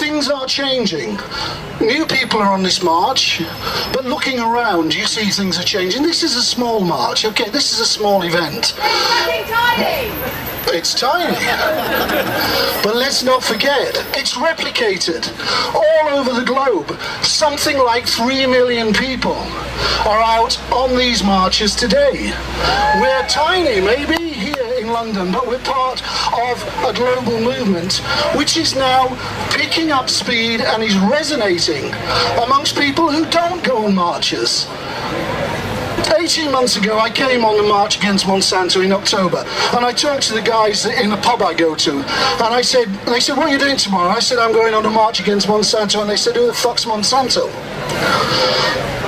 things are changing. New people are on this march, but looking around, you see things are changing. This is a small march, okay? This is a small event. It's tiny. But let's not forget, it's replicated all over the globe. Something like 3 million people are out on these marches today. We're tiny, maybe here in London, but we're part of a global movement which is now picking up speed and is resonating amongst people who don't go on marches. 18 months ago, I came on the march against Monsanto in October, and I talked to the guys in the pub I go to, and they said, what are you doing tomorrow? I said, I'm going on a march against Monsanto, and they said, who the fuck's Monsanto?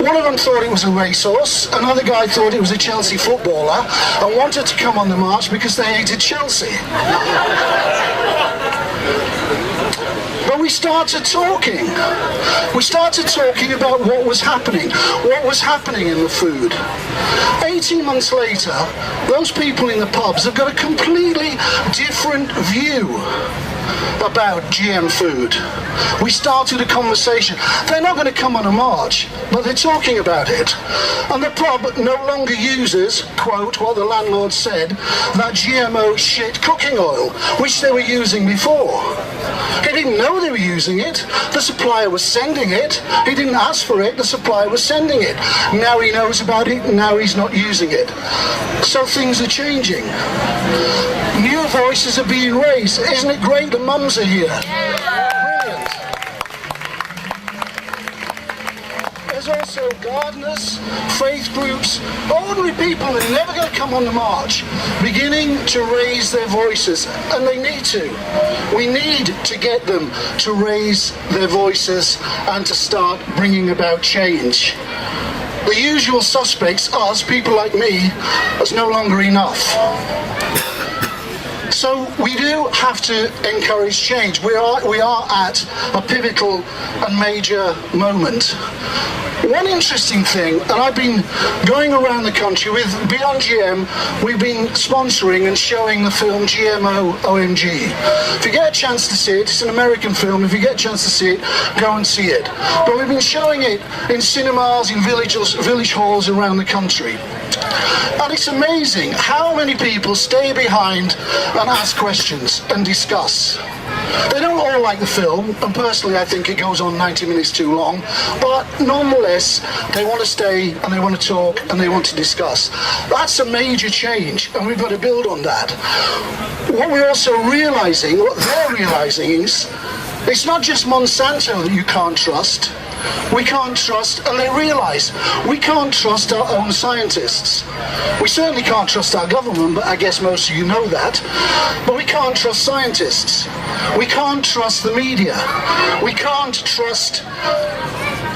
One of them thought it was a racehorse, another guy thought it was a Chelsea footballer, and wanted to come on the march because they hated Chelsea. But we started talking. We started talking about what was happening in the food. 18 months later, those people in the pubs have got a completely different view about GM food. We started a conversation. They're not going to come on a march, but they're talking about it. And the pub no longer uses, quote, what the landlord said, that GMO shit cooking oil, which they were using before. He didn't know they were using it. The supplier was sending it. He didn't ask for it. The supplier was sending it. Now he knows about it. Now he's not using it. So things are changing. New voices are being raised. Isn't it great the mums are here? Brilliant. There's also gardeners, faith groups, ordinary people who are never going to come on the march, beginning to raise their voices, and they need to. We need to get them to raise their voices and to start bringing about change. The usual suspects, us, people like me, is no longer enough. So we do have to encourage change. We are at a pivotal and major moment. One interesting thing, and I've been going around the country with Beyond GM, we've been sponsoring and showing the film GMO OMG. If you get a chance to see it, it's an American film, if you get a chance to see it, go and see it. But we've been showing it in cinemas, in village halls around the country. And it's amazing how many people stay behind and ask questions and discuss. They don't all like the film, and personally I think it goes on 90 minutes too long, but nonetheless they want to stay and they want to talk and they want to discuss. That's a major change, and we've got to build on that. What we're also realizing, what they're realizing is, it's not just Monsanto that you can't trust. We can't trust, and they realize, we can't trust our own scientists. We certainly can't trust our government, but I guess most of you know that. But we can't trust scientists. We can't trust the media. We can't trust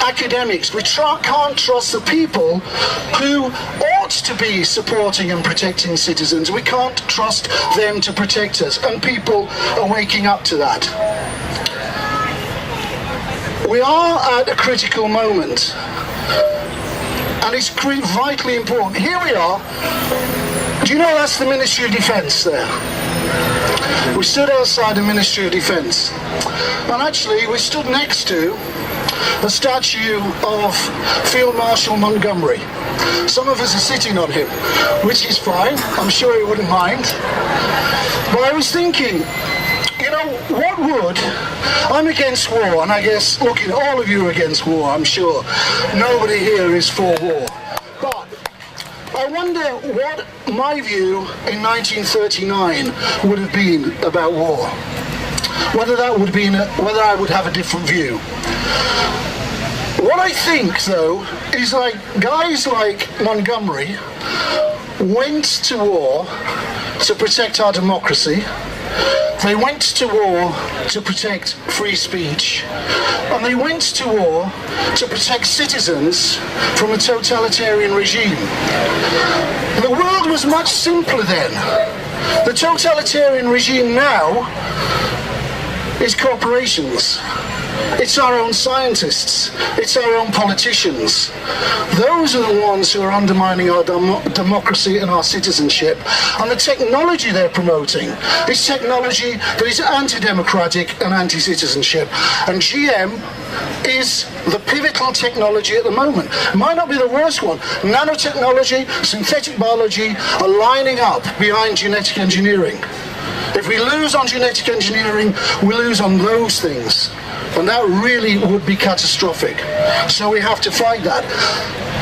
academics. We can't trust the people who ought to be supporting and protecting citizens. We can't trust them to protect us, and people are waking up to that. We are at a critical moment, and it's vitally important. Here we are. Do you know that's the Ministry of Defence there? We stood outside the Ministry of Defence, and actually we stood next to a statue of Field Marshal Montgomery. Some of us are sitting on him, which is fine. I'm sure he wouldn't mind. But I was thinking, you know, what would... I'm against war, and I guess, look, all of you are against war, I'm sure. Nobody here is for war. But I wonder what my view in 1939 would have been about war. Whether I would have a different view. What I think, though, is like guys like Montgomery went to war to protect our democracy. They went to war to protect free speech, and they went to war to protect citizens from a totalitarian regime. The world was much simpler then. The totalitarian regime now is corporations. It's our own scientists. It's our own politicians. Those are the ones who are undermining our democracy and our citizenship. And the technology they're promoting is technology that is anti-democratic and anti-citizenship. And GM is the pivotal technology at the moment. It might not be the worst one. Nanotechnology, synthetic biology are lining up behind genetic engineering. If we lose on genetic engineering, we lose on those things. And that really would be catastrophic. So we have to fight that.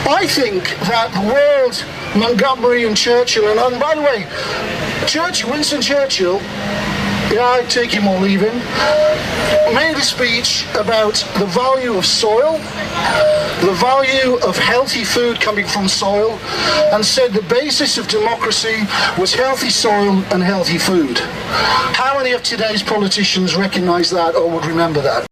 I think that the world, Montgomery and Churchill, and by the way, Winston Churchill, yeah, I take him or leave him, made a speech about the value of soil, the value of healthy food coming from soil, and said the basis of democracy was healthy soil and healthy food. How many of today's politicians recognize that or would remember that?